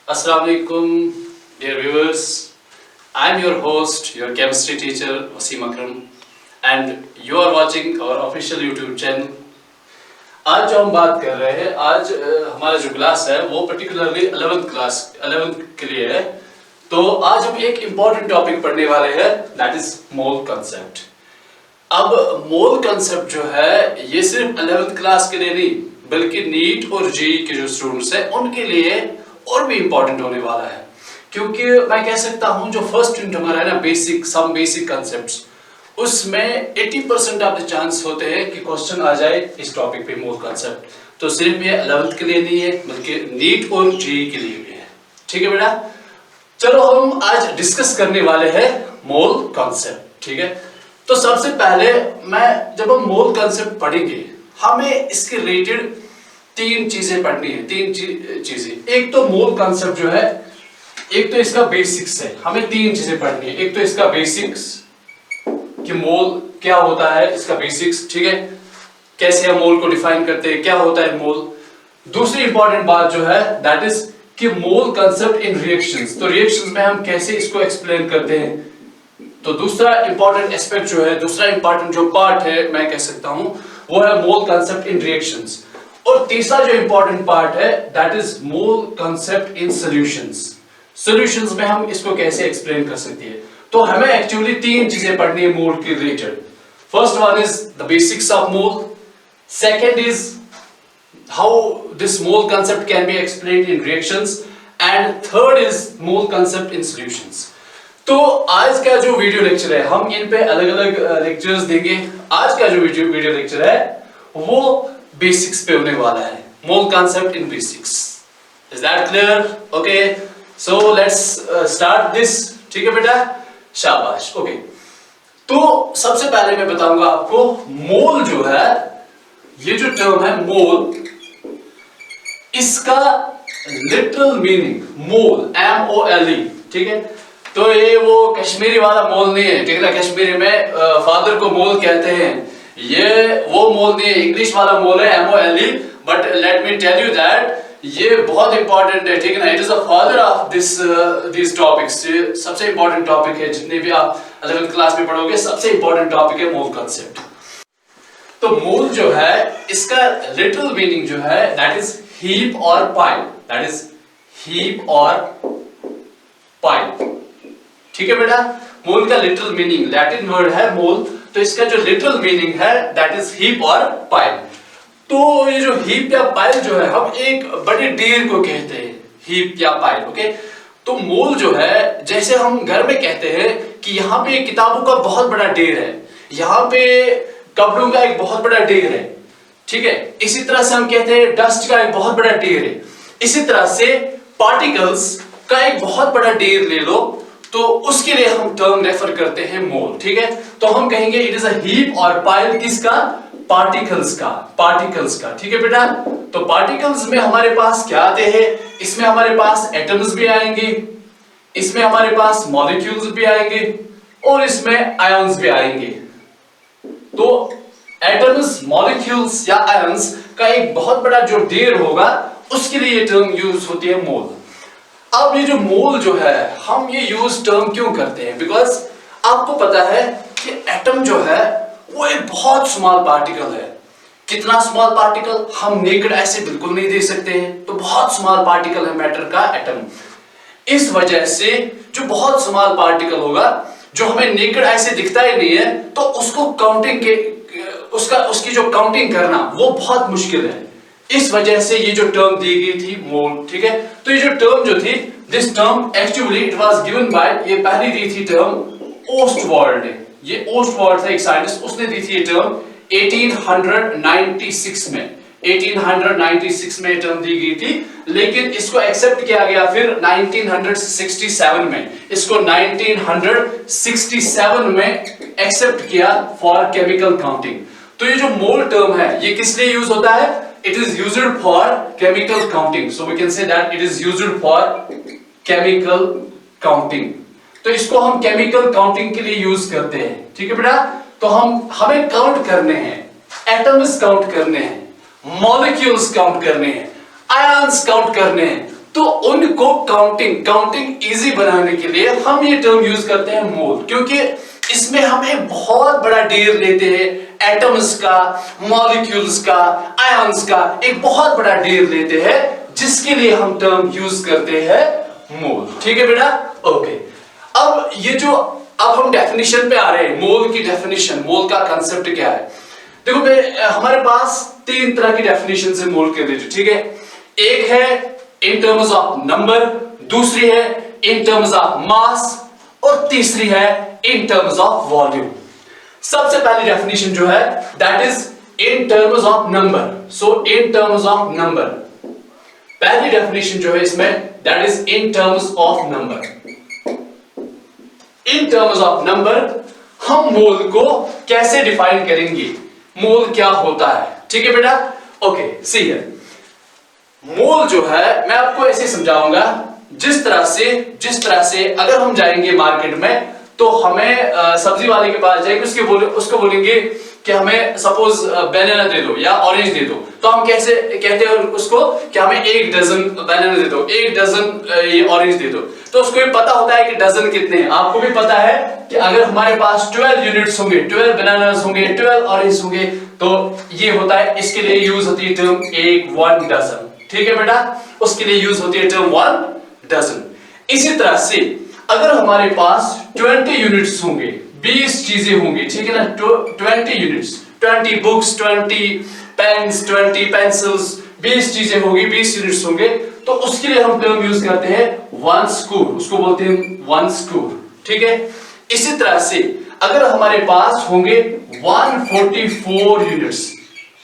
Assalamu alaikum, dear viewers. I am your host, your chemistry teacher Wasim Akram, and you are watching our official YouTube channel. आज जो हम बात कर रहे हैं, आज हमारा जो क्लास है वो पर्टिकुलरली 11th के लिए है। तो आज हम एक इम्पॉर्टेंट टॉपिक पढ़ने वाले हैं, दैट इज मोल कंसेप्ट। अब मोल कंसेप्ट जो है ये सिर्फ 11th क्लास के लिए नहीं बल्कि नीट और जेईई के जो स्टूडेंट्स हैं उनके लिए और भी इम्पोर्टेंट होने वाला है, क्योंकि मैं कह सकता हूं जो फर्स्ट यूनिट हमारा है ना बेसिक कंसेप्ट्स, उसमें 80% ऑफ द चांस होते हैं कि क्वेश्चन आ जाए इस टॉपिक पे मोल कंसेप्ट। तो सिर्फ ये 11th के लिए नहीं है बल्कि नीट और जेईई के लिए भी है। ठीक है बेटा, चलो हम आज डिस्कस करने वाले हैं मोल कंसेप्ट। ठीक है, तो सबसे पहले जब हम मोल कंसेप्ट पढ़ेंगे हमें इसके रिलेटेड तीन चीजें पढ़नी है। तीन चीजें, एक तो मोल कंसेप्ट जो है, एक तो इसका बेसिक्स है, हमें तीन चीजें पढ़नी है। एक तो इसका बेसिक्स कि मोल क्या होता है, इसका बेसिक्स, ठीक है, कैसे हम मोल को डिफाइन करते हैं, क्या होता है मोल। दूसरी इंपॉर्टेंट बात जो है दैट इज कि मोल कंसेप्ट इन रिएक्शंस, तो रिएक्शंस में हम कैसे इसको एक्सप्लेन करते हैं। तो दूसरा इंपॉर्टेंट एस्पेक्ट जो है, दूसरा इंपॉर्टेंट जो पार्ट है मैं कह सकता हूं वो है मोल कंसेप्ट इन रिएक्शंस। और तीसरा जो इंपॉर्टेंट पार्ट है that is mole concept in solutions. Solutions में हम इसको कैसे एक्सप्लेन कर सकते हैं। तो हमें एक्चुअली तीन चीजें पढ़नी है मोल के related. First one is the basics of mole, second is how this mole concept can be explained in reactions, and third is mole concept in solutions. तो आज का जो वीडियो लेक्चर है हम इन पे अलग अलग लेक्चर्स देंगे। आज का जो वीडियो लेक्चर है वो बेसिक्स पे होने वाला है, मोल concept in basics. Is that clear? Okay, so let's start this. ठीक है बेटा, शाबाश। ओके, तो सबसे पहले मैं बताऊंगा आपको मोल जो है, ये जो टर्म है मोल, इसका लिटरल मीनिंग मोल, MOLE, ठीक है। तो ये वो कश्मीरी वाला मोल नहीं है, ठीक है ना, कश्मीरी में फादर को मोल कहते हैं, ये वो मोल नहीं है, इंग्लिश वाला मोल है MOLE। But let me tell you that ये बहुत इंपॉर्टेंट है, ठीक है ना, it is the father of this topics. ये सबसे इंपॉर्टेंट टॉपिक है, जितने भी आप 11th क्लास में पढ़ोगे सबसे इंपॉर्टेंट टॉपिक है मोल कंसेप्ट। तो मोल जो है इसका लिटरल मीनिंग जो है दैट इज हीप और पाइल, दैट इज हीप और पाइल। ठीक है बेटा, मोल का लिटरल मीनिंग, लैटिन वर्ड है मोल, तो इसका जो लिटरल मीनिंग है दैट इज हीप और पाइल। तो ये जो हीप या पाइल जो है, हम एक बड़े ढेर को कहते हैं हीप या पाइल। ओके, तो मोल जो है जैसे हम घर में कहते हैं कि यहाँ पे किताबों का बहुत बड़ा ढेर है, यहाँ पे कपड़ों का एक बहुत बड़ा ढेर है, ठीक है। इसी तरह से हम कहते हैं डस्ट का एक बहुत बड़ा ढेर है। इसी तरह से पार्टिकल्स का एक बहुत बड़ा ढेर ले लो तो उसके लिए हम टर्म रेफर करते हैं मोल। ठीक है, तो हम कहेंगे इट इज अ हीप और पाइल किसका, पार्टिकल्स का। ठीक है बेटा, तो पार्टिकल्स में हमारे पास क्या आते हैं, इसमें हमारे पास एटम्स भी आएंगे, इसमें हमारे पास मॉलिक्यूल्स भी आएंगे और इसमें आयंस भी आएंगे। तो एटम्स, मॉलिक्यूल्स या आयंस का एक बहुत बड़ा जो ढेर होगा उसके लिए ये टर्म यूज होती है मोल। अब ये जो मोल जो है हम ये यूज टर्म क्यों करते हैं, बिकॉज आपको पता है कि एटम जो है वो एक बहुत स्मॉल पार्टिकल है। कितना स्मॉल पार्टिकल, हम नेकेड ऐसे बिल्कुल नहीं देख सकते हैं, तो बहुत स्मॉल पार्टिकल है मैटर का एटम। इस वजह से जो बहुत स्मॉल पार्टिकल होगा जो हमें नेकेड ऐसे दिखता ही नहीं है, तो उसको काउंटिंग के उसकी जो काउंटिंग करना वो बहुत मुश्किल है। इस वजह से ये जो टर्म दी गई थी मोल। ठीक है, तो ये जो टर्म जो थी, this term actually it was given by, ये पहली दी थी टर्म ओस्टवाल्ड ने। ये ओस्टवाल्ड था एक साइंटिस्ट, उसने दी थी ये टर्म 1896 में। 1896 में टर्म दी गई थी, लेकिन इसको एक्सेप्ट किया गया फिर 1967 में। इसको 1967 में एक्सेप्ट किया फॉर केमिकल काउंटिंग। तो ये जो मोल टर्म है ये किस लिए यूज होता है, it is used for chemical counting, so we can say that it is used for chemical counting। तो इसको हम केमिकल काउंटिंग के लिए यूज करते हैं। ठीक है बेटा, तो हमें काउंट करने हैं, एटम्स काउंट करने हैं, मॉलिक्यूल्स काउंट करने हैं, आयंस काउंट करने हैं, तो उनको काउंटिंग इजी बनाने के लिए हम ये टर्म यूज करते हैं मोल, क्योंकि इसमें हम एक बहुत बड़ा ढेर लेते हैं एटम्स का, मॉलिक्यूल्स का, आयंस का, एक बहुत बड़ा ढेर लेते हैं, जिसके लिए हम टर्म यूज करते हैं मोल। ठीक है बेटा, ओके। अब ये जो अब हम डेफिनेशन पे आ रहे हैं, मोल की डेफिनेशन, मोल का कंसेप्ट क्या है। देखो हमारे पास तीन तरह की डेफिनेशन है मोल के लिए, ठीक है। एक है इन टर्म्स ऑफ नंबर, दूसरी है इन टर्म्स ऑफ मास, और तीसरी है इन टर्म्स ऑफ वॉल्यूम। सबसे पहली डेफिनेशन जो है that is in terms of number. So in terms of number, पहली डेफिनेशन जो है इसमें that is in terms of number. In terms of number हम मोल को कैसे डिफाइन करेंगे, मोल क्या होता है। ठीक है बेटा, ओके। सी हियर, मोल जो है मैं आपको ऐसे समझाऊंगा, जिस तरह से अगर हम जाएंगे मार्केट में तो हमें सब्जी वाले के पास जाएंगे, उसको बोलेंगे कि हमें सपोज बनाना दे दो या ऑरेंज दे दो, तो हम कैसे कहते हैं उसको कि हमें 1 डजन बनाना दे दो, 1 डजन ये ऑरेंज दे दो। तो उसको भी पता होता है कि डजन कितने हैं। आपको भी पता है कि अगर हमारे पास 12 यूनिट्स होंगे, 12 बनानास होंगे, 12 ऑरेंज होंगे, तो ये होता है, इसके लिए यूज होती है टर्म 1 डजन। ठीक है बेटा, उसके लिए यूज होती है टर्म 1 डजन। इसी तरह से अगर हमारे पास 20 यूनिट्स होंगे, 20 चीजें होंगी, ठीक है ना, 20 यूनिट्स, 20 बुक्स, 20 पेन्स, 20 पेंसिल्स, 20 चीजें होंगी, 20 यूनिट्स होंगे, तो उसके लिए हम टर्म यूज करते हैं 1 स्क्वायर, उसको बोलते हैं 1 स्क्वायर। ठीक है। इसी तरह से अगर हमारे पास होंगे 144 यूनिट्स,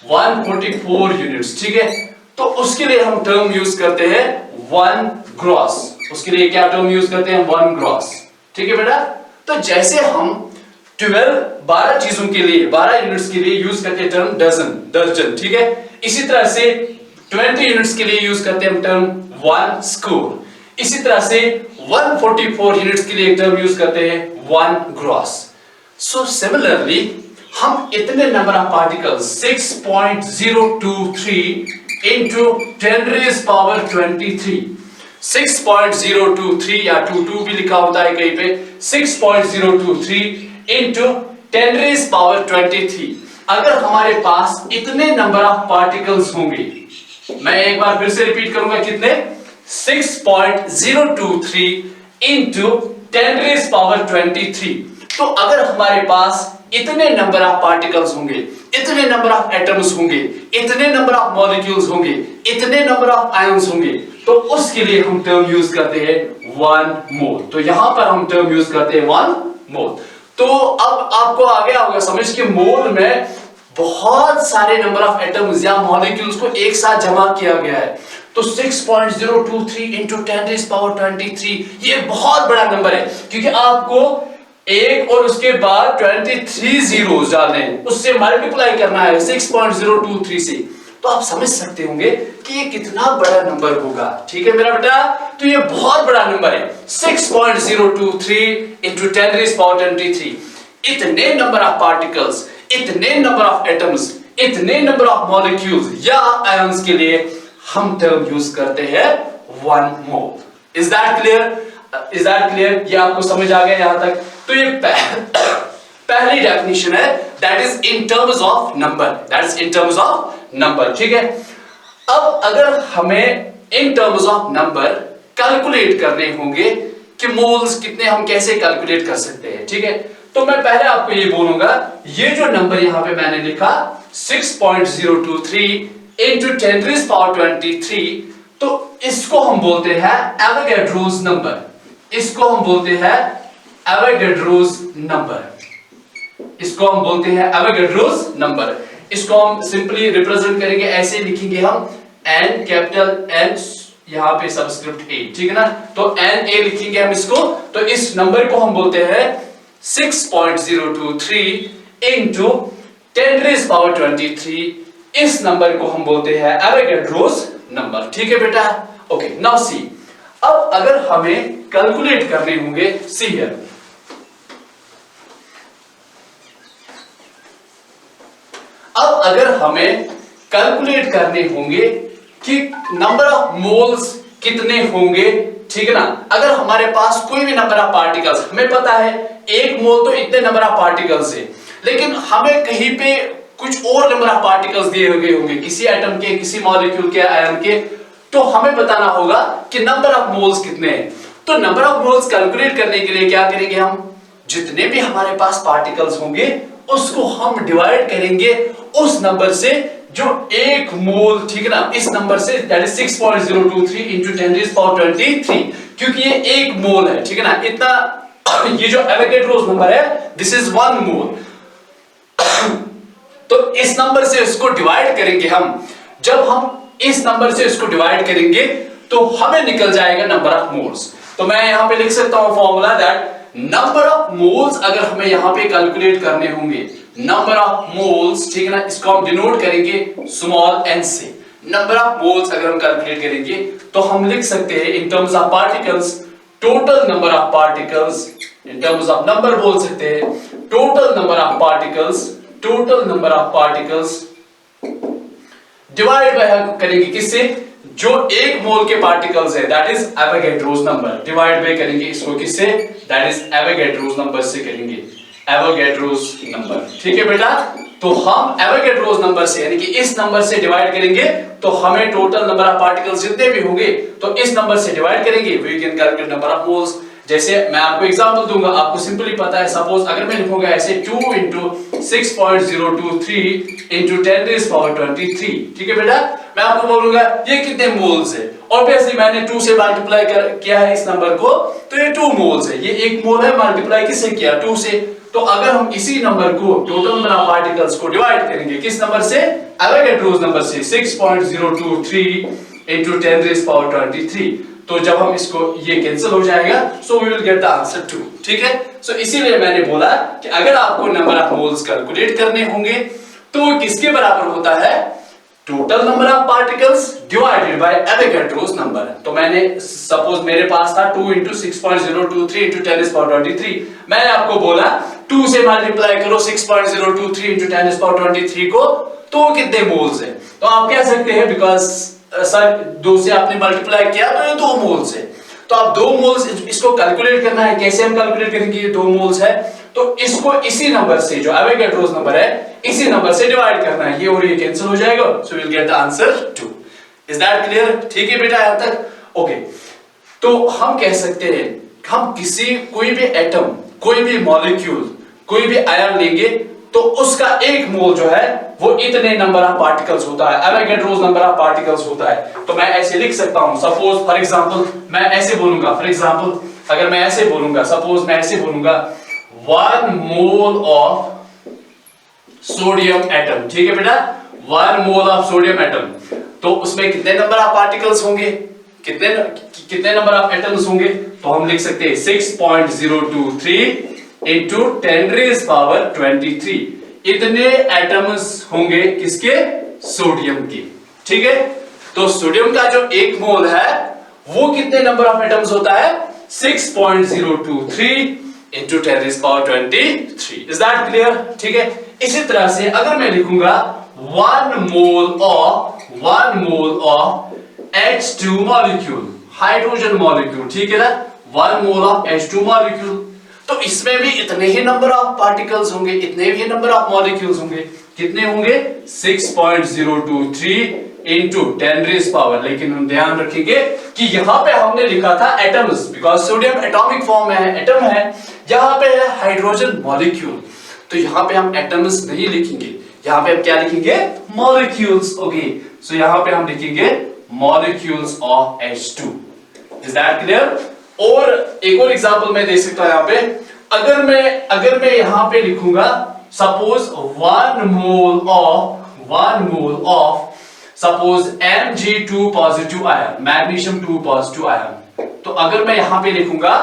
144 यूनिट्स, ठीक है, तो उसके लिए हम टर्म यूज करते हैं 1 ग्रॉस। उसके लिए क्या टर्म यूज करते हैं, 1 ग्रॉस। ठीक है बेटा, तो जैसे हम 12 चीजों के लिए, 12 यूनिट्स के लिए यूज करते हैं टर्म डजन, दर्जन, ठीक है, इसी तरह से 20 यूनिट्स के लिए यूज करते हैं टर्म 1 स्क्वायर। इसी तरह से 144 यूनिट्स के लिए टर्म यूज करते हैं 1 ग्रॉस। सो सिमिलरली हम इतने number of particles 6.023 into 10 raised power 23, 6.023 या 22 भी लिखा होता है कहीं पे, 6.023 into 10 raised power 23। अगर हमारे पास इतने नंबर ऑफ पार्टिकल्स होंगे, मैं एक बार फिर से रिपीट करूंगा, कितने, 6.023 into 10 raised power 23। तो अगर हमारे पास इतने नंबर ऑफ पार्टिकल्स होंगे, इतने नंबर ऑफ एटम्स होंगे, इतने नंबर ऑफ मॉलिक्यूल्स होंगे, इतने नंबर ऑफ आयंस होंगे, तो उसके लिए हम टर्म यूज करते हैं 1 मोल। तो यहां पर हम टर्म यूज करते हैं 1 मोल। तो अब आपको आ गया होगा समझ कि मोल में बहुत सारे नंबर ऑफ एटम्स या मॉलिक्यूल्स को एक साथ जमा किया गया है। तो 6.023 into 10 raised power 23 ये बहुत बड़ा नंबर है, क्योंकि आपको एक और उसके बाद 23 जीरोस डालने हैं, उससे मल्टीप्लाई करना है 6.023 से। तो आप समझ सकते होंगे कि ये कितना बड़ा नंबर होगा। ठीक है मेरा बेटा, तो ये बहुत बड़ा नंबर है, 6.023 into 10 raised power 23। इतने नंबर ऑफ पार्टिकल्स, इतने नंबर ऑफ एटम्स, इतने नंबर ऑफ मॉलिक्यूल्स या आयंस के लिए हम टर्म यूज करते हैं 1 mole. Is that clear? Is that clear? ये आपको समझ आ गया यहां तक? तो ये पहली डेफिनेशन है, that is in terms of number, that is in terms of number. ठीक है। अब अगर हमें इन टर्म्स ऑफ नंबर कैलकुलेट करने होंगे कि मोल्स कितने, हम कैसे कैलकुलेट कर सकते हैं, ठीक है, तो मैं पहले आपको ये बोलूंगा, ये जो नंबर यहां पे मैंने लिखा 6.023 into 10 raised power 23, तो इसको हम बोलते हैं एवोगैड्रोस नंबर। इसको हम बोलते हैं एवोगैड्रोस नंबर। इसको हम बोलते हैं एवोगैड्रोस नंबर। इसको हम सिंपली रिप्रेजेंट करेंगे, ऐसे लिखेंगे हम n, कैपिटल N, यहां पे सबस्क्रिप्ट a, ठीक है ना, तो NA लिखेंगे हम इसको। तो इस नंबर को हम बोलते हैं 6.023 into 10 raised power 23। इस नंबर को हम बोलते हैं एवोगैड्रोस नंबर। ठीक है बेटा, ओके। नाउ सी, अब अगर हमें कैलकुलेट करने होंगे, सी हियर, अब अगर हमें कैलकुलेट करने होंगे कि नंबर ऑफ मोल्स कितने होंगे, ठीक है ना। अगर हमारे पास कोई भी नंबर ऑफ पार्टिकल्स, हमें पता है 1 मोल तो इतने नंबर ऑफ पार्टिकल्स है, लेकिन हमें कहीं पे कुछ और नंबर ऑफ पार्टिकल्स दिए गए होंगे, किसी एटम के, किसी मॉलिक्यूल के, आयन के, तो हमें बताना होगा कि नंबर ऑफ मोल्स कितने हैं। तो नंबर ऑफ मोल्स कैलकुलेट करने के लिए क्या करेंगे, हम जितने भी हमारे पास पार्टिकल्स होंगे उसको हम डिवाइड करेंगे उस नंबर से जो 1 मोल, ठीक है ना, इस नंबर से, दैट इज 6.023 into 10⁻23, क्योंकि ये 1 मोल है, ठीक है ना, इतना। ये जो एवोगैड्रोस नंबर है, दिस इज 1 मोल। तो इस नंबर से इसको डिवाइड करेंगे हम। जब हम इस नंबर से इसको डिवाइड करेंगे तो हमें निकल जाएगा नंबर ऑफ मोल्स। तो मैं यहां पे लिख सकता हूं formula that number of moles अगर हमें यहां पे कैलकुलेट करने होंगे, नंबर ऑफ मोल्स, ठीक है ना, इसको हम डिनोट करेंगे स्मॉल n से। नंबर ऑफ मोल्स अगर हम कैलकुलेट करेंगे तो हम लिख सकते हैं इन terms of particles, total number of particles, in terms of number बोल सकते हैं, total number of particles, total number of particles divide by करेंगे किससे, जो 1 मोल के पार्टिकल्स है, that is Avogadro's number, divide by करेंगे इसको किससे, दैट इज एवोगैड्रोस नंबर से करेंगे, एवोगैड्रोस नंबर, ठीक है बेटा। तो हम एवोगैड्रोस नंबर से, यानी कि इस नंबर से डिवाइड करेंगे तो हमें टोटल नंबर ऑफ पार्टिकल्स जितने भी होंगे तो इस नंबर से डिवाइड करेंगे, we can calculate number of moles. जैसे मैं आपको एग्जांपल दूंगा, आपको सिंपली पता है, सपोज अगर मैं लिखूंगा ऐसे 2 into 6.023 into 10⁻23, ठीक है बेटा। मैं आपको बोलूंगा ये कितने मोल्स है, ऑब्वियसली मैंने 2 से मल्टीप्लाई किया है इस नंबर को, तो ये 2 मोल्स है, ये 1 मोल है, मल्टीप्लाई किससे किया, 2 से। तो अगर हम इसी नंबर को, टोटल नंबर ऑफ पार्टिकल्स को डिवाइड करेंगे किस नंबर से, एवोगैड्रोस नंबर से, 6.023 into 10⁻23, तो जब हम इसको, ये कैंसिल हो जाएगा, so we will get the answer 2, ठीक है। सो इसीलिए मैंने बोला कि अगर आपको नंबर ऑफ मोल्स कैलकुलेट करने होंगे तो किसके बराबर होता है, total number of particles divided by Avogadro's number. तो मैंने सपोज मेरे पास था 2 into 6.023 into 10⁻23, मैंने आपको बोला 2 से मल्टीप्लाई करो 6.023 into 10⁻23 को, तो कितने मोल्स है। तो आप कह सकते हैं बिकॉज सर 2 से आपने मल्टीप्लाई किया तो ये 2 मोल्स है, तो आप 2 मोल्स, इसको कैलकुलेट करना है, कैसे हम कैलकुलेट करेंगे, ये 2 मोल्स है तो इसको इसी नंबर से, जो एवोगैड्रोस नंबर है, इसी नंबर से डिवाइड करना है, ये और ये कैंसिल हो जाएगा, so we will get the answer 2। Is that clear, ठीक है बेटा यहां तक, ओके। तो हम कह सकते हैं, हम किसी, कोई भी एटम, कोई भी मॉलिक्यूल, कोई भी आयन लेंगे तो उसका 1 मोल जो है वो इतने नंबर ऑफ पार्टिकल्स होता है, एवोगैड्रोस नंबर ऑफ पार्टिकल्स होता है। तो मैं ऐसे लिख सकता हूं, सपोज फॉर एग्जांपल मैं ऐसे बोलूंगा, फॉर एग्जांपल अगर मैं ऐसे बोलूंगा, सपोज मैं ऐसे बोलूंगा 1 मोल ऑफ सोडियम एटम, ठीक है बेटा, 1 मोल ऑफ सोडियम एटम, तो उसमें कितने नंबर ऑफ पार्टिकल्स होंगे, कितने नंबर ऑफ एटम्स होंगे, तो हम लिख सकते हैं 6.023 into 10⁻23, इतने एटम्स होंगे किसके, सोडियम के, ठीक है। तो सोडियम का जो 1 मोल है वो कितने नंबर ऑफ एटम्स होता है, 6.023 into 10⁻23। इज दैट क्लियर, ठीक है। इसी तरह से अगर मैं लिखूंगा 1 mole of H2 molecule, hydrogen molecule, ठीक है ना, 1 मोल ऑफ H2 मॉलिक्यूल, तो इसमें भी इतने ही नंबर ऑफ पार्टिकल्स होंगे, इतने ही नंबर ऑफ मॉलिक्यूल्स होंगे, कितने होंगे, 6.023 into 10⁻, लेकिन हम ध्यान रखेंगे कि यहां पे हमने लिखा था atoms, because sodium atomic form में है, एटम है, यहां पे है हाइड्रोजन मॉलिक्यूल, तो यहां पे हम एटम्स नहीं लिखेंगे, यहां पे हम क्या लिखेंगे, मॉलिक्यूल्स, ओके। सो यहां पे हम लिखेंगे molecules of H2। Is that clear. और एक और एग्जांपल मैं दे सकता हूं यहां पे, अगर मैं यहां पे लिखूंगा suppose 1 mole of suppose Mg2 positive ion, magnesium 2 positive ion, तो अगर मैं यहां पे लिखूंगा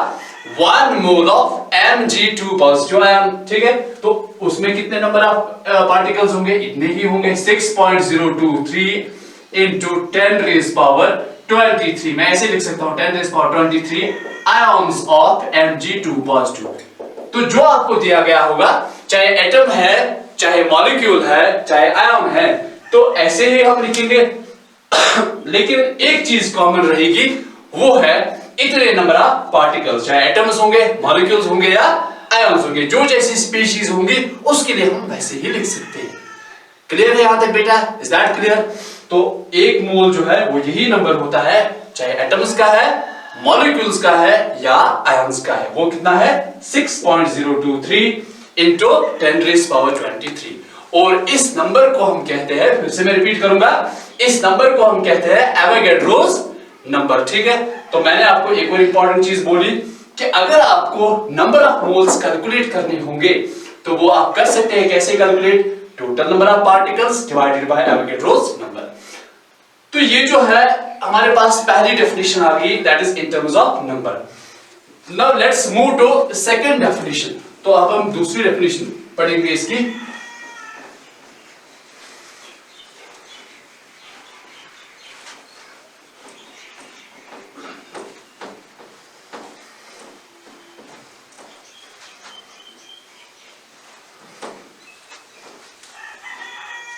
1 mole of Mg2 positive ion, ठीक है, तो उसमें कितने नंबर ऑफ पार्टिकल्स होंगे, इतने ही होंगे, 6.023 into 10⁻23। मैं ऐसे लिख सकता हूं 10⁻23 आयन्स ऑफ Mg2 पॉजिटिव। तो जो आपको दिया गया होगा, चाहे एटम है, चाहे मॉलिक्यूल है, चाहे आयन है, तो ऐसे ही हम लिखेंगे, लेकिन एक चीज कॉमन रहेगी, वो है इतने नंबर ऑफ पार्टिकल्स, चाहे एटम्स होंगे, मॉलिक्यूल्स होंगे या आयन्स होंगे, जो जैसी स्पीशीज होंगी उसके लिए हम वैसे ही लिख सकते हैं। क्लियर है यहां तक बेटा? Is that clear? तो एक मोल जो है वो यही नंबर होता है, चाहे एटम्स का है, मॉलिक्यूल्स का है या आयन्स का है। वो कितना है? 6.023 into 10⁻23। और इस नंबर को हम कहते हैं, फिर से मैं रिपीट करूंगा, इस नंबर को हम कहते हैं एवोगैड्रोस नंबर। ठीक है, तो मैंने आपको एक और इंपॉर्टेंट चीज बोली कि अगर आपको नंबर ऑफ मोल्स कैलकुलेट करने होंगे तो वो आप कर सकते हैं। कैसे calculate? Total number of particles divided by Avogadro's number. तो ये जो है हमारे पास पहली डेफिनेशन आ गई, that is in terms of number. Now let's move to second definition. तो अब हम दूसरी डेफिनेशन पढ़ेंगे इसकी।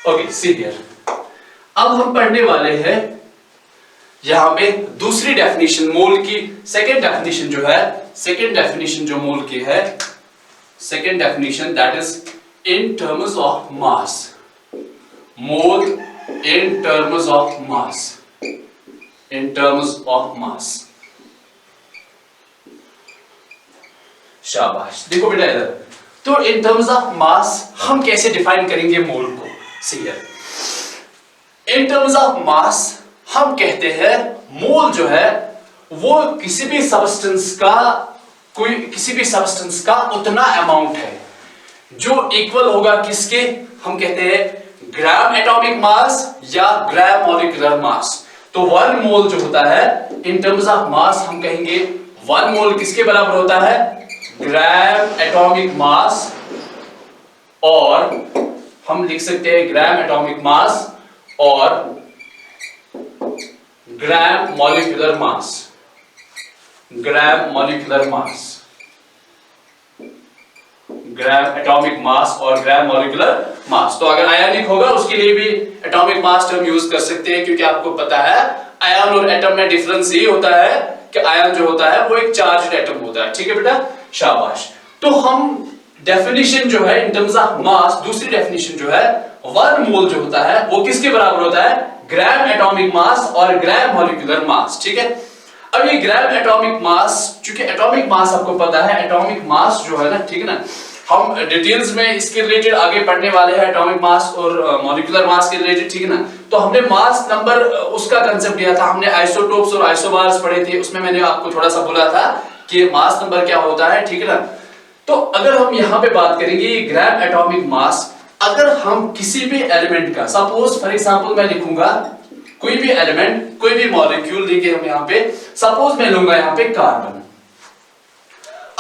Okay, see here. अब हम पढ़ने वाले हैं यहां पे दूसरी डेफिनेशन मोल की। सेकंड डेफिनेशन जो है, सेकंड डेफिनेशन जो मोल की है, second definition that is in terms of mass. Mole in terms of mass, in terms of मास। शाबाश। देखो बेटा इधर, तो इन टर्म्स ऑफ मास हम कैसे डिफाइन करेंगे मोल को? See here, in terms of मास हम कहते हैं मोल जो है वो किसी भी सब्सटेंस का, कोई किसी भी सब्सटेंस का उतना अमाउंट है जो इक्वल होगा किसके? हम कहते हैं ग्राम एटॉमिक मास या ग्राम मॉलिक्यूलर मास। तो 1 मोल जो होता है इन टर्म्स ऑफ मास हम कहेंगे 1 मोल किसके बराबर होता है? ग्राम एटॉमिक मास, और हम लिख सकते हैं ग्राम एटॉमिक मास और gram molecular mass, gram molecular mass, ग्राम एटॉमिक मास और ग्राम मॉलिक्यूलर मास। तो अगर आयनिक होगा उसके लिए भी एटॉमिक मास टर्म यूज कर सकते हैं, क्योंकि आपको पता है आयन और एटम में डिफरेंस ये होता है कि आयन जो होता है वो एक चार्ज्ड एटम होता है। ठीक है बेटा, शाबाश। तो हम डेफिनेशन जो है इन टर्म्स ऑफ मास, दूसरी डेफिनेशन जो है 1 मोल जो होता है वो किसके बराबर होता है? ग्राम एटॉमिक मास और ग्राम मॉलिक्यूलर मास। ठीक है, अब ये ग्राम एटॉमिक मास, चूंकि एटॉमिक मास आपको पता है, एटॉमिक मास जो है ना, ठीक है ना, हम डिटेल्स में इसके रिलेटेड आगे पढ़ने वाले हैं, एटॉमिक मास और मॉलिक्यूलर मास के रिलेटेड। ठीक है ना, तो हमने मास नंबर उसका कंसेप्ट लिया था, हमने आइसोटोप्स और आइसोबार्स पढ़े थे, उसमें मैंने आपको थोड़ा सा बोला था कि मास नंबर क्या होता है। ठीक है ना, तो अगर हम यहां पे बात करेंगे ग्राम एटॉमिक मास, अगर हम किसी भी एलिमेंट का, सपोज फॉर एग्जांपल मैं लिखूंगा कोई भी एलिमेंट, कोई भी मॉलिक्यूल लेंगे हम यहां पे, सपोज मैं लूंगा यहां पे कार्बन।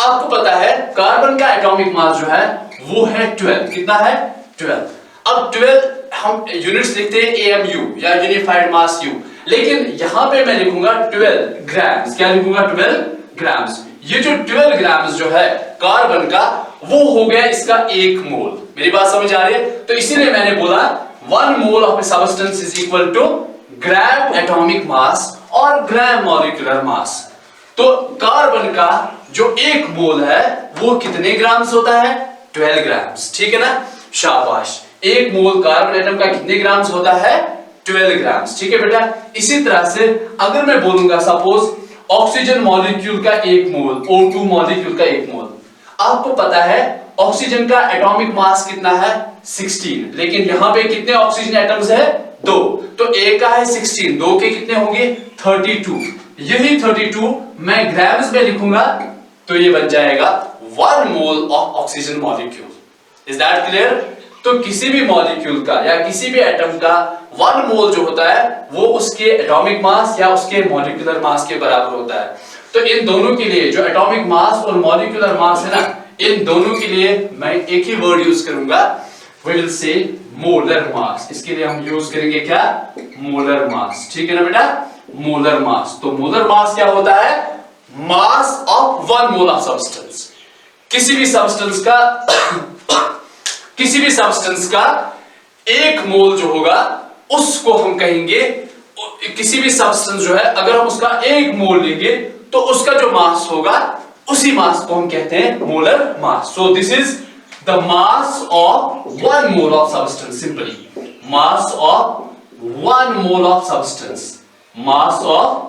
आपको पता है कार्बन का एटॉमिक मास जो है वो है 12। कितना है? 12। अब 12 हम यूनिट्स लिखते हैं AMU या यूनिफाइड मास U, लेकिन यहां पे मैं लिखूंगा 12 ग्राम्स। क्या लिखूंगा? 12 ग्राम्स। ये जो 12 ग्राम्स जो है कार्बन का, वो हो गया इसका 1 मोल। मेरी बात समझ आ रही है? तो इसीलिए मैंने बोला 1 mole of a substance is equal to gram atomic mass और ग्राम मॉलिक्यूलर मास। तो कार्बन का जो 1 मोल है वो कितने ग्राम्स होता है? 12 ग्राम्स। ठीक है ना, शाबाश। 1 मोल कार्बन एटम का कितने ग्राम्स होता है? 12 ग्राम्स। ठीक है बेटा, इसी तरह से अगर मैं बोलूंगा सपोज ऑक्सीजन मॉलिक्यूल का 1 मोल, O2 मॉलिक्यूल का 1 मोल, आपको पता है ऑक्सीजन का एटॉमिक मास कितना है? 16, लेकिन यहां पे कितने ऑक्सीजन एटम्स है? 2, तो एक का है 16, 2 के कितने होंगे? 32। यही 32 मैं ग्राम्स में लिखूंगा तो ये बन जाएगा 1 mole of oxygen molecule. Is that clear? तो किसी भी मॉलिक्यूल का या किसी भी एटम का 1 मोल जो होता है वो उसके एटॉमिक मास या उसके मॉलिक्यूलर मास के बराबर होता है। तो इन दोनों के लिए जो एटॉमिक मास और मॉलिक्यूलर मास है ना, इन दोनों के लिए मैं एक ही वर्ड यूज करूंगा, we will say molar mass. इसके लिए हम यूज करेंगे क्या? Molar mass. ठीक है ना बेटा, मोलर मास। तो मोलर मास क्या होता है? मास ऑफ 1 मोल ऑफ सब्सटेंस। किसी भी सब्सटेंस का किसी भी सब्सटेंस का 1 मोल जो होगा उसको हम कहेंगे, किसी भी सब्सटेंस जो है अगर हम उसका 1 मोल लेंगे तो उसका जो मास होगा उसी मास को हम कहते हैं molar mass. So this is the mass of 1 mole of substance. Simply mass of 1 mole of substance. Mass of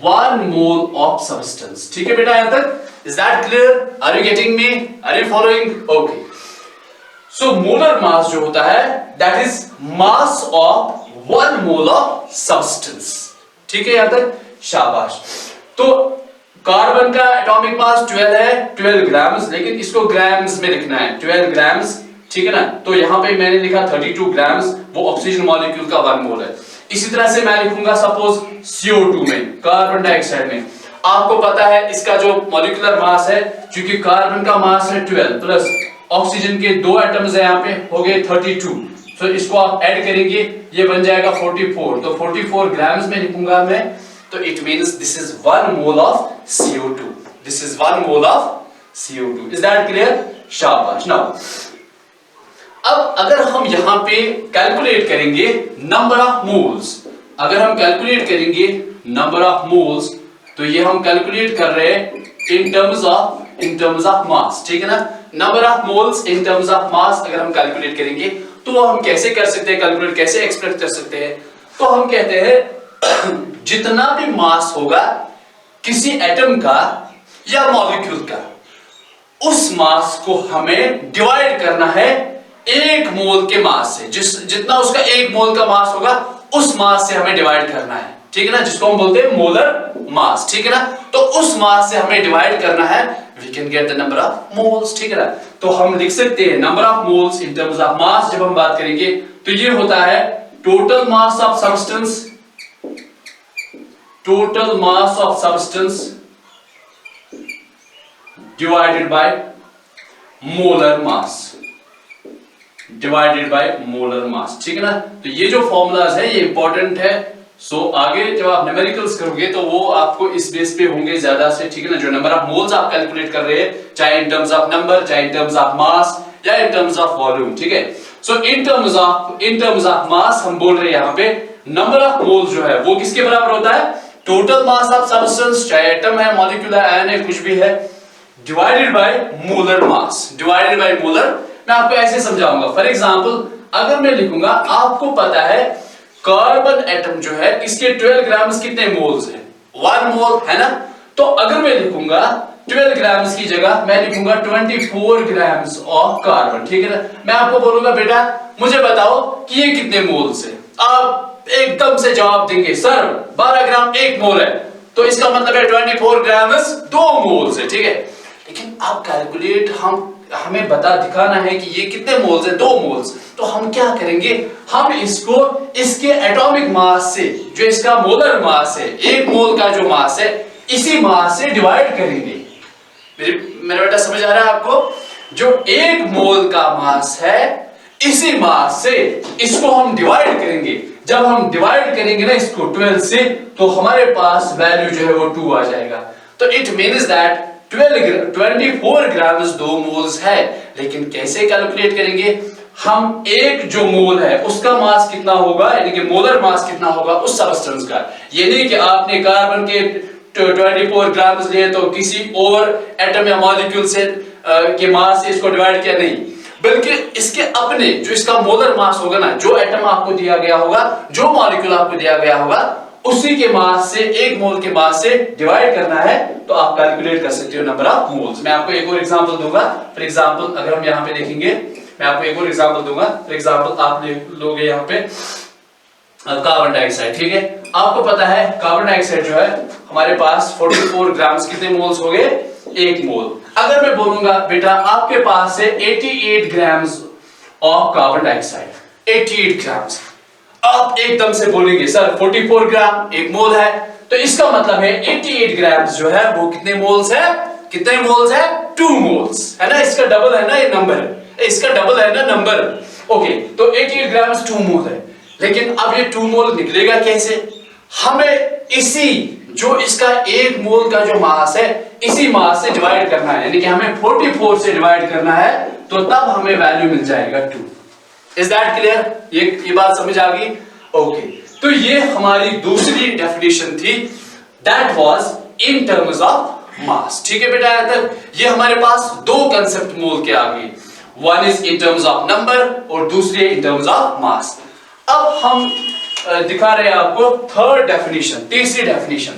1 mole of substance. ठीक है बेटा यहां तक? Is that clear? Are you getting me? Are you following? Okay. So molar mass जो होता है that is mass of 1 mole of substance. ठीक है यहां तक? शाबाश. तो कार्बन का एटॉमिक मास 12 है, 12 ग्राम्स, लेकिन इसको ग्राम्स में लिखना है, 12 ग्राम्स. ठीक है ना? तो यहां पे मैंने लिखा 32 ग्राम्स, वो ऑक्सीजन मॉलिक्यूल का 1 मोल है. इसी तरह से मैं लिखूंगा सपोज CO2 में, कार्बन डाइऑक्साइड में. आपको पता है इसका जो मॉलिक्यूलर मास है, क्योंकि कार्बन का मास है 12 प्लस ऑक्सीजन के 2 एटम्स है यहाँ पे, हो गए 32. तो इसको आप ऐड करेंगे, ये बन जाएगा 44. तो 44 ग्राम्स में लिखूंगा मैं. तो it means this is 1 mole of CO2. This is 1 mole of CO2. Is that clear? शाबाश. नाउ अब अगर हम यहां पे कैलकुलेट करेंगे नंबर ऑफ मोल्स, अगर हम कैलकुलेट करेंगे नंबर ऑफ मोल्स, तो ये हम कैलकुलेट कर रहे हैं इन टर्म्स ऑफ मास. ठीक है ना? Number of moles in terms of मास अगर हम कैलकुलेट करेंगे तो हम कैसे कर सकते हैं कैलकुलेट, कैसे एक्सप्रेस कर सकते हैं? तो हम कहते हैं जितना भी मास होगा किसी एटम का या मॉलिक्यूल का, उस मास को हमें डिवाइड करना है 1 मोल के मास से. जितना उसका 1 मोल का मास होगा उस मास से हमें डिवाइड करना है. ठीक है ना? जिसको हम बोलते हैं मोलर मास. ठीक है ना? तो उस मास से हमें डिवाइड करना है, we can get the number of moles. ठीक है ना? तो हम लिख सकते हैं number of moles in terms of mass. जब हम बात करेंगे तो ये होता है total mass of substance, total mass of substance divided by molar mass, divided by molar mass. ठीक है ना? तो ये जो फॉर्मूलाज है ये इंपॉर्टेंट है. सो आगे जब आप न्यूमेरिकल्स करोगे तो वो आपको इस बेस पे होंगे ज्यादा से. ठीक है ना? जो नंबर ऑफ मोल्स आप कैलकुलेट कर रहे हैं, चाहे इन टर्म्स ऑफ नंबर, चाहे इन टर्म्स ऑफ मास या इन टर्म्स ऑफ वॉल्यूम. ठीक है? सो इन टर्म्स ऑफ मास हम बोल रहे हैं यहां पे नंबर ऑफ मोल्स जो है वो किसके बराबर होता है? टोटल मास ऑफ सब्सटेंस, चाहे एटम है, मॉलिक्यूल है, आयन है, कुछ भी है, divided by molar mass, divided by molar. मैं आपको ऐसे समझाऊंगा. फॉर एग्जांपल अगर मैं लिखूंगा, आपको पता है कार्बन एटम जो है इसके 12 ग्राम्स कितने मोल्स है? 1 मोल है ना? तो अगर मैं लिखूंगा 12 ग्राम्स की जगह मैं लिखूंगा 24 ग्राम्स ऑफ कार्बन. ठीक है ना? मैं आपको बोलूंगा बेटा मुझे बताओ कि ये कितने मोल्स है. आप एकदम से जवाब देंगे सर 12 ग्राम 1 मोल है, तो इसका मतलब है 24 ग्राम्स 2 मोल्स है. ठीक है? लेकिन आप कैलकुलेट हमें दिखाना है कि ये कितने मोल्स है, 2 मोल्स. तो हम क्या करेंगे, हम इसको इसके एटॉमिक मास से, जो इसका मोलर मास है, 1 मोल का जो मास है, इसी मास से डिवाइड करेंगे. मेरा बेटा समझ आ रहा है आपको? जो 1 मोल का मास है इसी मास से इसको हम डिवाइड करेंगे. जब हम डिवाइड करेंगे ना इसको 12 से, तो हमारे पास वैल्यू जो है वो 2 आ जाएगा. तो it means that 24 grams 2 moles है. लेकिन कैसे कैलकुलेट करेंगे? हम एक जो मोल है उसका मास कितना होगा, यानी कि मोलर मास कितना होगा उस सब्सटेंस का. ये नहीं कि आपने कार्बन के 24 ग्राम्स लिए तो किसी और एटम या मॉलिक्यूल से के मास से इसको डिवाइड किया, नहीं, बल्कि इसके अपने जो इसका मोलर मास होगा ना, जो एटम आपको दिया गया होगा, जो मॉलिक्यूल आपको दिया गया होगा, उसी के मास से 1 मोल के मास से डिवाइड करना है. तो आप कैलकुलेट कर सकते हो नंबर ऑफ मोल्स. मैं आपको एक और एग्जांपल दूंगा. फॉर एग्जांपल अगर हम यहां पे देखेंगे, मैं आपको एक और एग्जांपल दूंगा. फॉर एग्जांपल आप लोगे यहां पे कार्बन डाइऑक्साइड. ठीक है? आपको पता है कार्बन डाइऑक्साइड जो है हमारे पास 44 ग्राम्स कितने मोल्स हो गए? 1 मोल. अगर मैं बोलूंगा बेटा आपके पास है 88 grams of carbon dioxide, 88 grams, आप एकदम से बोलेंगे सर 44 ग्राम 1 मोल है, तो इसका मतलब है 88 ग्राम्स जो है वो कितने मोल्स है? कितने मोल्स है? 2 मोल्स है ना? इसका डबल है ना ये नंबर, इसका डबल है ना नंबर. ओके, तो 88 ग्राम्स 2 मोल है. लेकिन अब ये 2 मोल निकलेगा कैसे? हमें इसी जो इसका 1 मोल का जो मास है इसी मास से डिवाइड करना है, यानी कि हमें 44 से डिवाइड करना है, तो तब हमें वैल्यू मिल जाएगा 2. Is that clear? ये बात समझ आ गई? ओके. तो ये हमारी दूसरी डेफिनेशन थी, that was in terms of मास। ठीक है बेटा, यहां तक ये हमारे पास दो कंसेप्ट मोल के आ गए, one is in terms of number और दूसरी इन टर्म्स ऑफ मास। अब हम दिखा रहे हैं आपको थर्ड डेफिनेशन, तीसरी definition,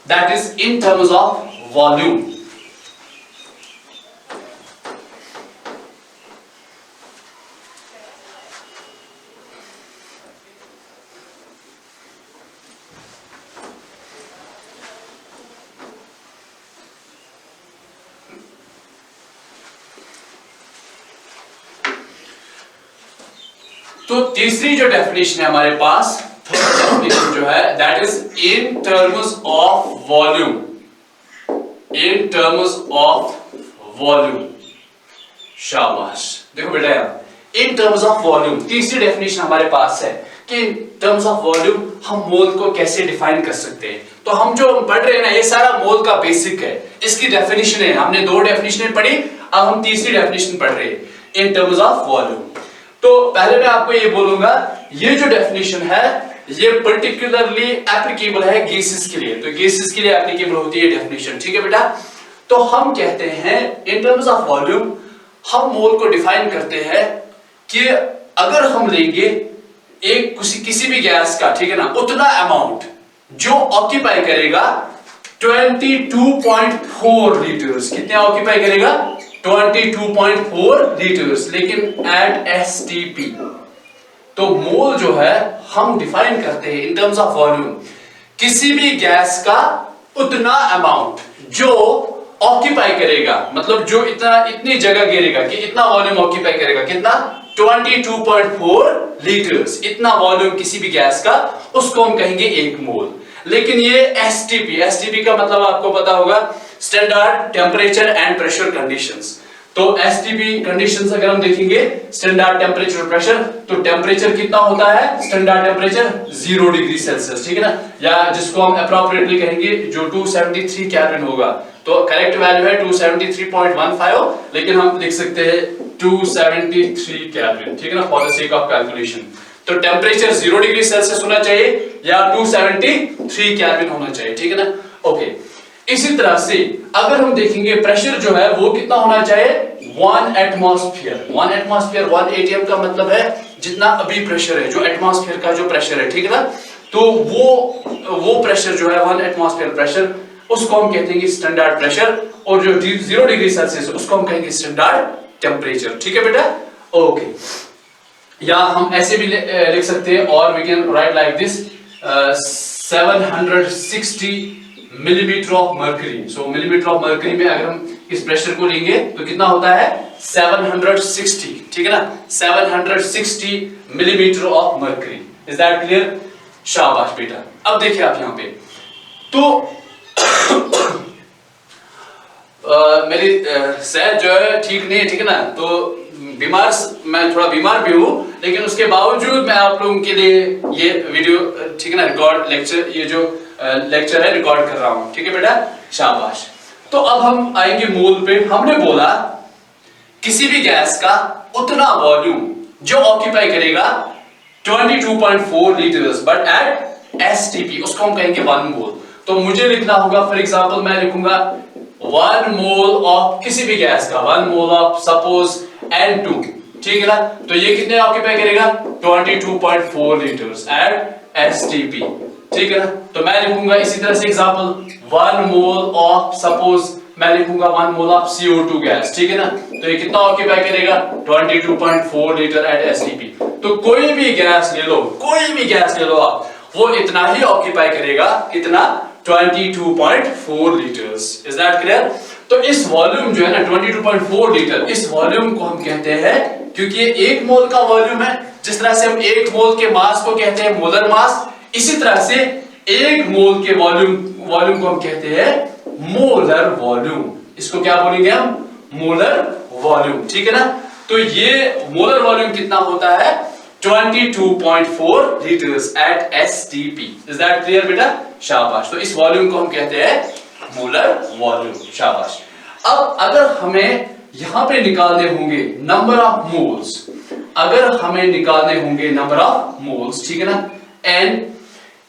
that is in terms of volume. तो तीसरी जो डेफिनेशन है हमारे पास, थर्ड डेफिनेशन जो है, that is in terms of volume. In terms of volume, शाबाश। देखो बेटा यार, इन टर्म्स ऑफ वॉल्यूम तीसरी डेफिनेशन हमारे पास है कि इन टर्म्स ऑफ वॉल्यूम हम मोल को कैसे डिफाइन कर सकते हैं। तो हम जो पढ़ रहे हैं ना, ये सारा मोल का बेसिक है, इसकी डेफिनेशन है। हमने दो डेफिनेशन पढ़ी, अब हम तीसरी डेफिनेशन पढ़ रहे हैं, इन टर्म्स ऑफ वॉल्यूम। तो पहले मैं आपको ये बोलूंगा, ये जो डेफिनेशन है ये पर्टिकुलरली एप्लीकेबल है गैसेस के लिए। तो गैसेस के लिए एप्लीकेबल होती है डेफिनेशन। ठीक है बेटा, तो हम कहते हैं इन टर्म्स ऑफ वॉल्यूम हम मोल को डिफाइन करते हैं कि अगर हम लेंगे एक किसी भी गैस का, ठीक है ना, उतना अमाउंट जो ऑक्यूपाई करेगा 22.4 लीटर्स। कितने ऑक्यूपाई करेगा? 22.4 लीटर्स, लेकिन एट एसटीपी। तो मोल जो है हम डिफाइन करते हैं इन टर्म्स ऑफ वॉल्यूम, किसी भी गैस का उतना अमाउंट जो ऑक्यूपाई करेगा, मतलब जो इतनी जगह घेरेगा कि इतना वॉल्यूम ऑक्यूपाई करेगा, कितना? 22.4 लीटर्स। इतना वॉल्यूम किसी भी गैस का, उसको हम कहेंगे एक मोल। लेकिन ये एसटीपी का मतलब आपको पता होगा, standard temperature and pressure conditions. तो एसटीपी कंडीशंस अगर हम देखेंगे, स्टैंडर्ड टेम्परेचर और प्रेशर, तो टेम्परेचर कितना होता है? स्टैंडर्ड टेम्परेचर 0 डिग्री सेल्सियस, ठीक है ना, या जिसको हम अप्रोप्रिएटली कहेंगे जो 273 केल्विन होगा। तो करेक्ट वैल्यू है 273.15, लेकिन हम लिख सकते हैं 273 केल्विन, ठीक है ना, for the sake of calculation. तो टेम्परेचर 0 डिग्री सेल्सियस होना चाहिए या 273 केल्विन होना चाहिए, ठीक है ना। ओके, इसी तरह से अगर हम देखेंगे प्रेशर जो है वो कितना होना चाहिए? 1 एटमॉस्फेयर। 1 एटमॉस्फेयर 1 atm का मतलब है जितना अभी प्रेशर है, जो एटमॉस्फेयर का जो प्रेशर है, ठीक है ना। तो वो प्रेशर जो है 1 एटमॉस्फेयर प्रेशर, उसको हम कहते हैं स्टैंडर्ड प्रेशर, और जो 0 डिग्री सेल्सियस उसको हम कहेंगे स्टैंडर्ड टेम्परेचर। ठीक है बेटा, ओके। या हम ऐसे भी लिख सकते हैं, और we can write like this, 760 millimetre of mercury. So millimetre of mercury में अगर हम इस प्रेशर को लेंगे तो कितना होता है? 760, ठीक है ना, 760 millimetre of mercury. Is that clear? शाबाश बेटा। अब देखिए आप यहाँ पे, तो मेरी सेहत जो है ठीक नहीं है, ठीक है ना, तो मैं थोड़ा बीमार भी हूँ, लेकिन उसके बावजूद मैं आप लोगों के लिए ये वीडियो, ठीक है ना, रिकॉर्ड लेक्चर, ये जो लेक्चर है रिकॉर्ड कर रहा हूँ, ठीक है बेटा, शाबाश। तो अब हम आएंगे मोल पे। हमने बोला किसी भी गैस का उतना वॉल्यूम जो ऑक्यूपाई करेगा 22.4 लीटर्स, बट एट एसटीपी, उसको हम कहेंगे 1 मोल। तो मुझे लिखना होगा, फॉर एग्जांपल मैं लिखूंगा 1 मोल ऑफ किसी भी गैस का, 1 मोल ऑफ सपोज N2, ठीक है ना, तो ये कितने ऑक्यूपाई करेगा? 22.4 लीटर्स एट एसटीपी, ठीक है ना। तो मैं लिखूंगा इसी तरह से एग्जांपल 1 मोल ऑफ सपोज मैं लिखूंगा 1 मोल ऑफ CO2 गैस, ठीक है ना, तो ये कितना ऑक्यूपाई करेगा? 22.4 लीटर एट एसटीपी। तो कोई भी गैस ले लो, कोई भी गैस ले लो आप, वो इतना ही ऑक्यूपाई करेगा, कितना? 22.4 लीटर्स। Is that clear? तो इस वॉल्यूम जो है ना 22.4 लीटर, इस वॉल्यूम को हम कहते हैं, क्योंकि ये 1 मोल का वॉल्यूम है, जिस तरह से हम 1 मोल के मास को कहते हैं मोलर मास, इसी तरह से 1 मोल के वॉल्यूम को हम कहते हैं मोलर वॉल्यूम। इसको क्या बोलेंगे हम? मोलर वॉल्यूम, ठीक है ना। तो ये मोलर वॉल्यूम कितना होता है? 22.4 litres at STP. Is that clear बेटा? शाबाश। तो इस वॉल्यूम को हम कहते हैं मोलर वॉल्यूम, शाबाश। अब अगर हमें यहां पे निकालने होंगे नंबर ऑफ मोल्स, अगर हमें निकालने होंगे नंबर ऑफ मोल्स, ठीक है ना, n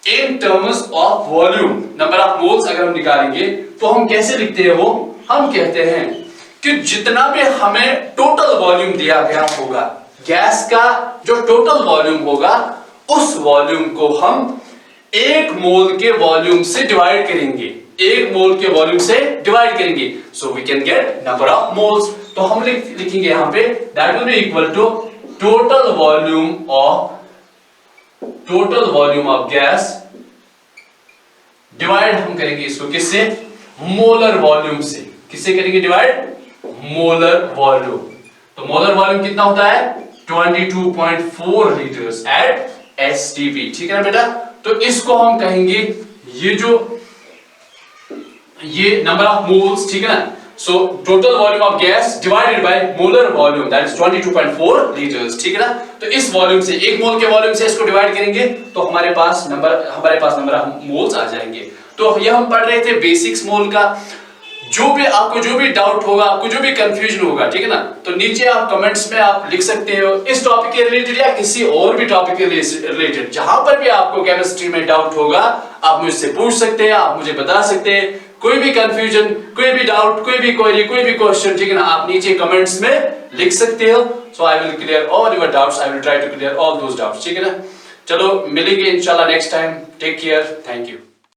in terms of volume, number of moles अगर हम निकालेंगे तो हम कैसे लिखते हैं वो, हम कहते हैं कि जितना भी हमें टोटल वॉल्यूम दिया गया होगा, गैस का जो टोटल वॉल्यूम होगा, उस वॉल्यूम को हम एक मोल के वॉल्यूम से डिवाइड करेंगे, एक मोल के वॉल्यूम से डिवाइड करेंगे, so we can get number of moles. तो हम लिखेंगे यहां पे that will be equal to total volume of gas divide हम करेंगे इसको किससे, मोलर वॉल्यूम से। किससे करेंगे डिवाइड, मोलर वॉल्यूम। तो मोलर वॉल्यूम कितना होता है 22.4 लीटर्स एट एसटीपी, ठीक है ना बेटा। तो इसको हम कहेंगे ये नंबर ऑफ मोल्स, ठीक है ना। So total volume of gas divided by molar volume that is 22.4 litres, ठीक है ना। तो इस वॉल्यूम से, एक मोल के वॉल्यूम से इसको डिवाइड करेंगे तो हमारे पास नंबर ऑफ मोल्स आ जाएंगे। तो ये हम पढ़ रहे थे बेसिक्स मोल का। आपको जो भी डाउट होगा, आपको जो भी कंफ्यूजन होगा, ठीक है ना, तो नीचे आप कमेंट्स में आप लिख सकते हो इस टॉपिक के रिलेटेड या किसी और भी टॉपिक के रिलेटेड। जहां पर भी आपको केमिस्ट्री में डाउट होगा आप मुझसे पूछ सकते हैं, आप मुझे बता सकते हैं। कोई भी कंफ्यूजन, कोई भी डाउट, कोई भी क्वेरी, कोई भी क्वेश्चन, ठीक है ना, आप नीचे कमेंट्स में लिख सकते हो। So I will clear all your doubts, I will try to clear all those doubts, ठीक है ना। चलो मिलेंगे इंशाल्लाह next time. Take care, thank you.